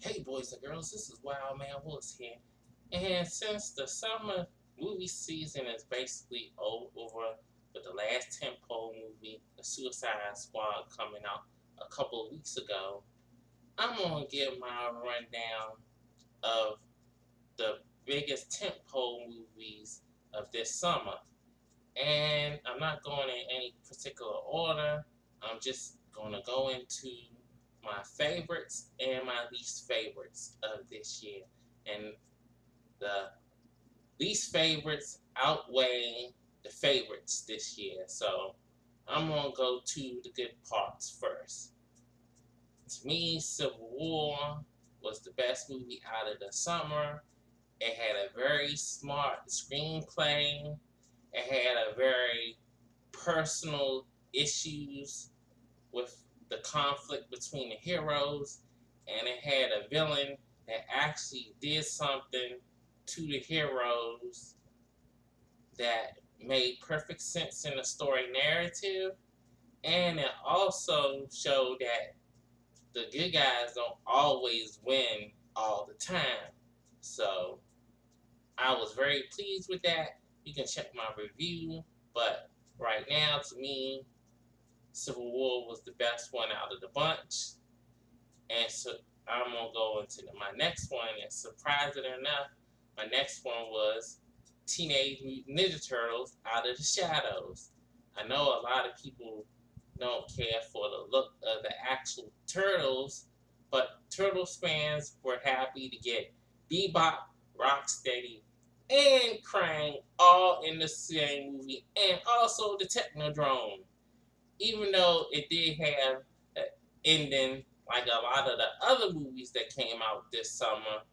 Hey boys and girls, this is Wildman Willis here. And since the summer movie season is basically over with the last tentpole movie, The Suicide Squad, coming out a couple of weeks ago, I'm going to give my rundown of the biggest tentpole movies of this summer. And I'm not going in any particular order. I'm just going to go into my favorites and my least favorites of this year. And the least favorites outweigh the favorites this year. So I'm going to go to the good parts first. To me, Civil War was the best movie out of the summer. It had a very smart screenplay. It had a very personal issues with the conflict between the heroes, and it had a villain that actually did something to the heroes that made perfect sense in the story narrative, and it also showed that the good guys don't always win all the time. So I was very pleased with that. You can check my review, but right now, to me, Civil War was the best one out of the bunch. And so I'm going to go into my next one. And surprisingly enough, my next one was Teenage Mutant Ninja Turtles Out of the Shadows. I know a lot of people don't care for the look of the actual Turtles, but Turtles fans were happy to get Bebop, Rocksteady, and Krang all in the same movie, and also the Technodrome. Even though it did have an ending like a lot of the other movies that came out this summer,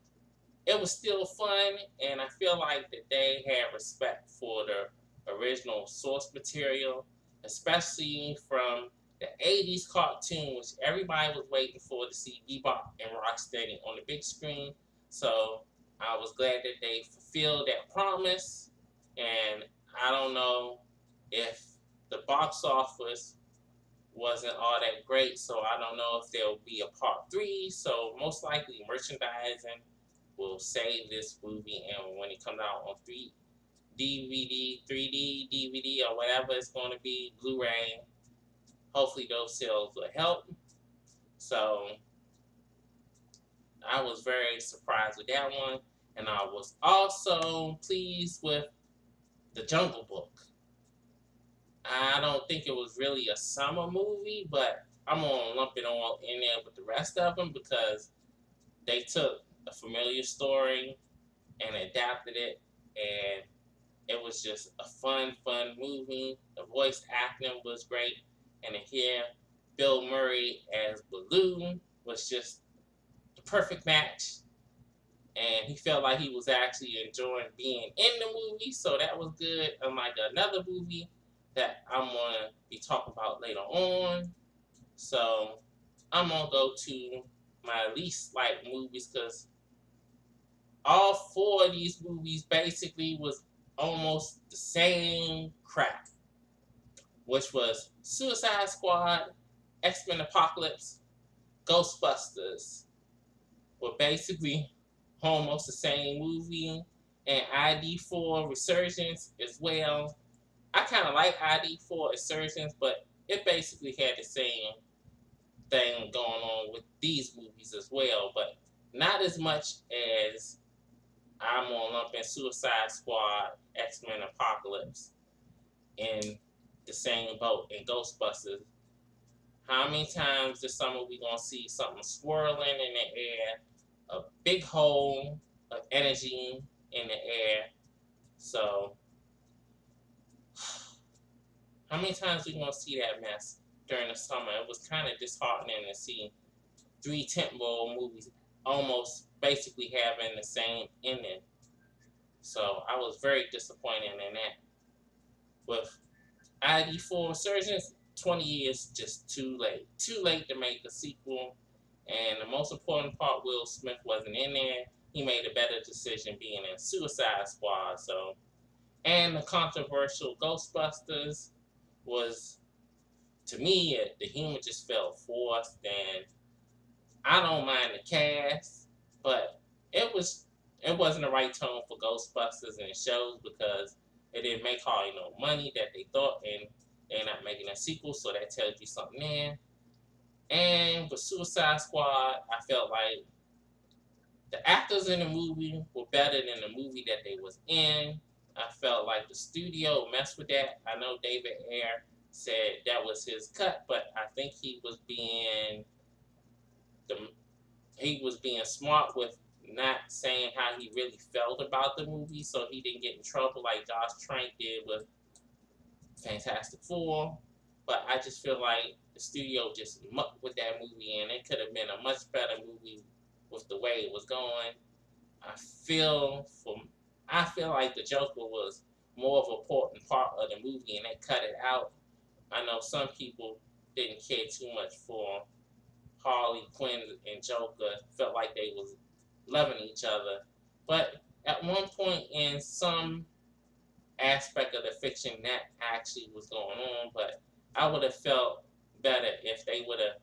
it was still fun, and I feel like that they had respect for the original source material, especially from the 80s cartoon, which everybody was waiting for to see Bebop and Rocksteady on the big screen. So I was glad that they fulfilled that promise, and I don't know if the box office wasn't all that great, so I don't know if there will be a part three. So most likely merchandising will save this movie, and when it comes out on DVD, 3D, DVD, or whatever it's going to be, Blu-ray, hopefully those sales will help. So I was very surprised with that one, and I was also pleased with The Jungle Book. I don't think it was really a summer movie, but I'm gonna lump it all in there with the rest of them because they took a familiar story and adapted it, and it was just a fun movie. The voice acting was great, and to hear Bill Murray as Baloo was just the perfect match. And he felt like he was actually enjoying being in the movie, so that was good. Unlike another movie that I'm gonna be talking about later on. So I'm gonna go to my least like movies because all four of these movies basically was almost the same crap, which was Suicide Squad, X-Men Apocalypse, Ghostbusters, were basically almost the same movie, and ID4 Resurgence as well. I kind of like ID4 Resurgence, but it basically had the same thing going on with these movies as well, but not as much as I'm on lump in Suicide Squad, X-Men Apocalypse in the same boat in Ghostbusters. How many times this summer we gonna see something swirling in the air, a big hole of energy in the air? So how many times we gonna see that mess during the summer? It was kind of disheartening to see three tentpole movies almost basically having the same ending. So I was very disappointed in that. With ID4 Resurgence, 20 years just too late. Too late to make a sequel. And the most important part, Will Smith wasn't in there. He made a better decision being in Suicide Squad. So, and the controversial Ghostbusters was, to me, the humor just felt forced. And I don't mind the cast. but it wasn't the right tone for Ghostbusters and shows because it didn't make hardly no money that they thought, and they're not making a sequel, so that tells you something there. And with Suicide Squad, I felt like the actors in the movie were better than the movie that they was in. I felt like the studio messed with that. I know David Ayer said that was his cut, but I think the he was being smart with not saying how he really felt about the movie, so he didn't get in trouble like Josh Trank did with Fantastic Four. But I just feel like the studio just mucked with that movie, and it could have been a much better movie with the way it was going. I feel for I feel like the Joker was more of an important part of the movie, and they cut it out. I know some people didn't care too much for Harley Quinn and Joker, felt like they was loving each other. But at one point in some aspect of the fiction that actually was going on, but I would have felt better if they would have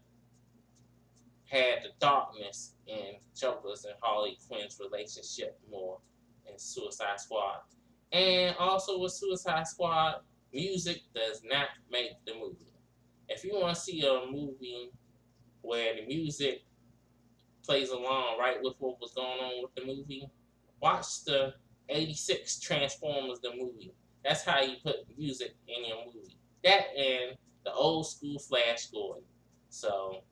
had the darkness in Joker's and Harley Quinn's relationship more in Suicide Squad. And also with Suicide Squad, music does not make the movie. If you want to see a movie where the music plays along right with what was going on with the movie, watch the '86 Transformers the movie. That's how you put music in your movie. That and the old school Flash Gordon. So,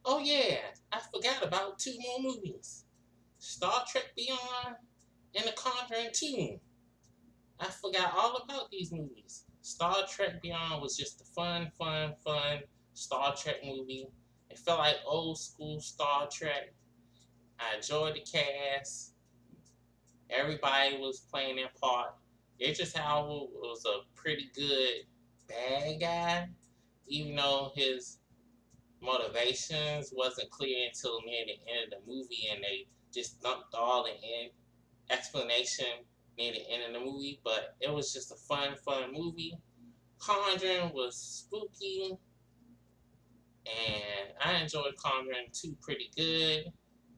oh yeah, I forgot about two more movies: Star Trek Beyond and The Conjuring 2. I forgot all about these movies. Star Trek Beyond was just a fun Star Trek movie. It felt like old school Star Trek. I enjoyed the cast. Everybody was playing their part. Idris Elba was a pretty good bad guy, even though his motivations wasn't clear until near the end of the movie, and they just dumped all the explanation near the end of the movie. But it was just a fun movie. Conjuring was spooky, and I enjoyed Conjuring 2 pretty good,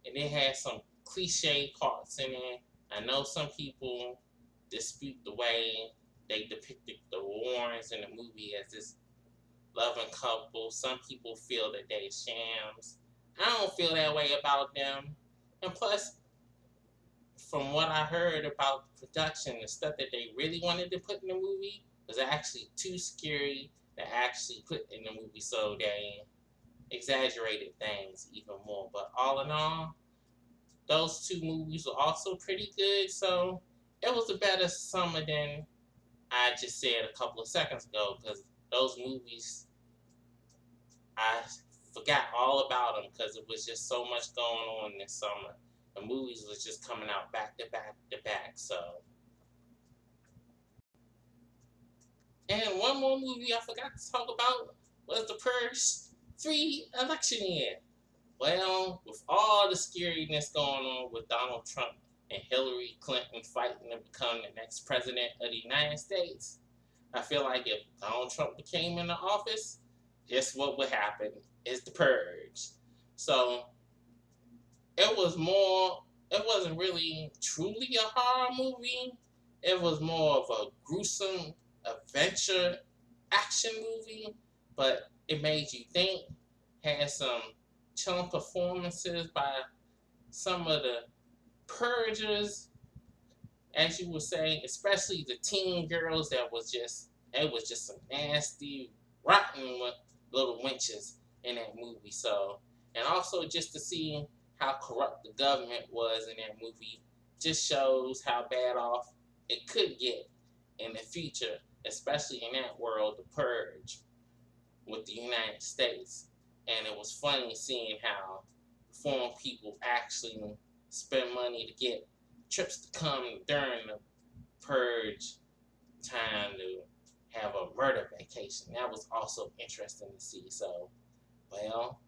and it had some cliche parts in it. I know some people dispute the way they depicted the Warrens in the movie as this loving couple. Some people feel that they shams. I don't feel that way about them. And plus, from what I heard about the production, the stuff that they really wanted to put in the movie was actually too scary to actually put in the movie, so they exaggerated things even more. But all in all, those two movies were also pretty good, so it was a better summer than I just said a couple of seconds ago, because those movies, I forgot all about them because it was just so much going on this summer. The movies was just coming out back to back to back, so. And one more movie I forgot to talk about was The Purge 3 election year. Well, with all the scariness going on with Donald Trump and Hillary Clinton fighting to become the next president of the United States, I feel like if Donald Trump became in the office, guess what would happen is The Purge. So it wasn't really truly a horror movie. It was more of a gruesome adventure action movie, but it made you think, had some chilling performances by some of the purgers, as you were saying, especially the teen girls it was just some nasty, rotten little wenches in that movie. So, and also just to see how corrupt the government was in that movie just shows how bad off it could get in the future, especially in that world, the purge with the United States. And it was funny seeing how foreign people actually spend money to get trips to come during the purge time to have a murder vacation. That was also interesting to see. So, well,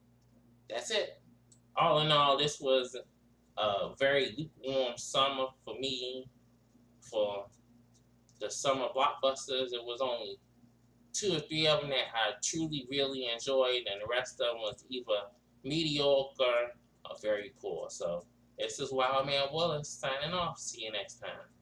that's it. All in all, this was a very lukewarm summer for me. For the summer blockbusters, it was only 2 or 3 of them that I truly, really enjoyed, and the rest of them was either mediocre very poor. So this is Wildman Willis signing off. See you next time.